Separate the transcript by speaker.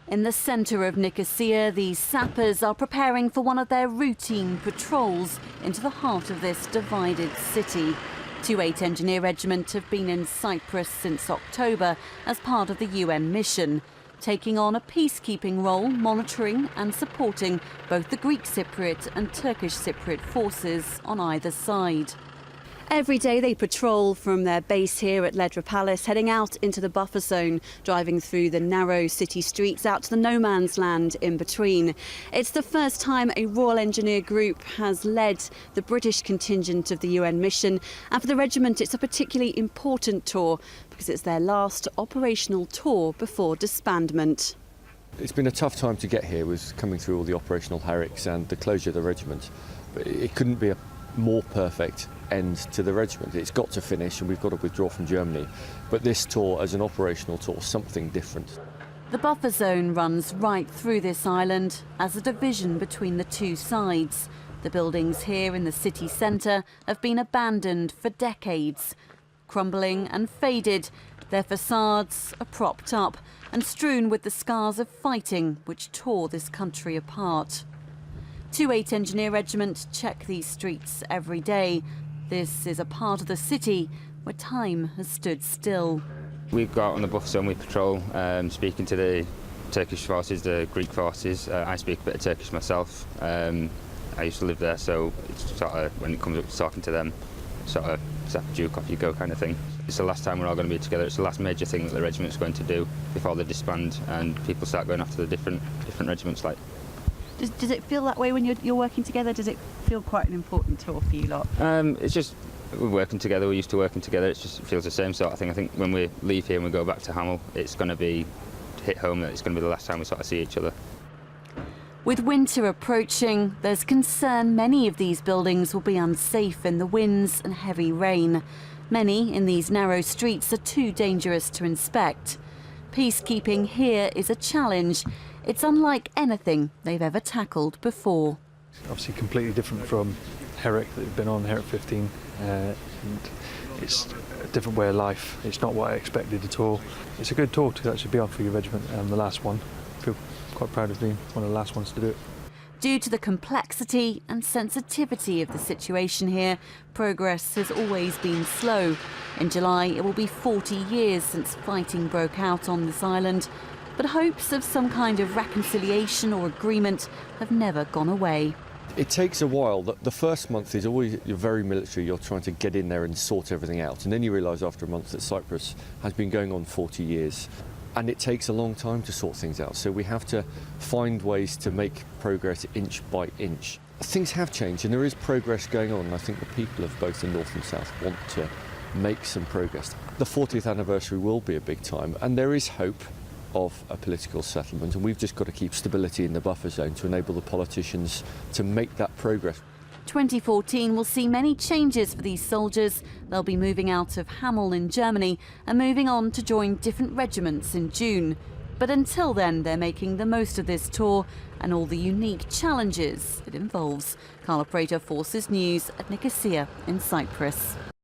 Speaker 1: In the centre of Nicosia, these sappers are preparing for one of their routine patrols into the heart of this divided city. 2/8 Engineer Regiment have been in Cyprus since October as part of the UN mission, taking on a peacekeeping role, monitoring and supporting both the Greek Cypriot and Turkish Cypriot forces on either side. Every day they patrol from their base here at Ledra Palace, heading out into the buffer zone, driving through the narrow city streets out to the no man's land in between. It's the first time a Royal Engineer group has led the British contingent of the UN mission, and for the regiment it's a particularly important tour because it's their last operational tour before disbandment.
Speaker 2: It's been a tough time to get here, was coming through all the operational herricks and the closure of the regiment. But it couldn't be a more perfect end to the regiment. It's got to finish and we've got to withdraw from Germany. But this tour, as an operational tour, something different.
Speaker 1: The buffer zone runs right through this island as a division between the two sides. The buildings here in the city centre have been abandoned for decades. Crumbling and faded, their facades are propped up and strewn with the scars of fighting which tore this country apart. 2/8 Engineer Regiment check these streets every day. This is a part of the city where time has stood still.
Speaker 3: We go out on the buffer zone, we patrol, speaking to the Turkish forces, the Greek forces. I speak a bit of Turkish myself. I used to live there, so it's sort of, when it comes up to talking to them, sort of zap a duke, off you go kind of thing. It's the last time we're all going to be together. It's the last major thing that the regiment's going to do before they disband and people start going after the different regiments. Like.
Speaker 1: Does it feel that way when you're working together? Does it feel quite an important tour for you lot?
Speaker 3: It's just, we're working together, we're used to working together, it feels the same sort of thing. I think when we leave here and we go back to Hamel, it's going to hit home that it's going to be the last time we sort of see each other.
Speaker 1: With winter approaching, there's concern many of these buildings will be unsafe in the winds and heavy rain. Many in these narrow streets are too dangerous to inspect. Peacekeeping here is a challenge. It's unlike anything they've ever tackled before.
Speaker 4: Obviously completely different from Herrick that we've been on, Herrick 15, and it's a different way of life. It's not what I expected at all. It's a good tour to actually be on for your regiment, and the last one. I feel quite proud of being one of the last ones to do it.
Speaker 1: Due to the complexity and sensitivity of the situation here, progress has always been slow. In July, it will be 40 years since fighting broke out on this island, but hopes of some kind of reconciliation or agreement have never gone away.
Speaker 2: It takes a while. The first month is always, you're very military, you're trying to get in there and sort everything out, and then you realise after a month that Cyprus has been going on 40 years. And it takes a long time to sort things out, so we have to find ways to make progress inch by inch. Things have changed and there is progress going on, and I think the people of both the North and South want to make some progress. The 40th anniversary will be a big time, and there is hope of a political settlement, and we've just got to keep stability in the buffer zone to enable the politicians to make that progress.
Speaker 1: 2014 will see many changes for these soldiers. They'll be moving out of Hamel in Germany and moving on to join different regiments in June. But until then, they're making the most of this tour and all the unique challenges it involves. Carla Prater, Forces News at Nicosia in Cyprus.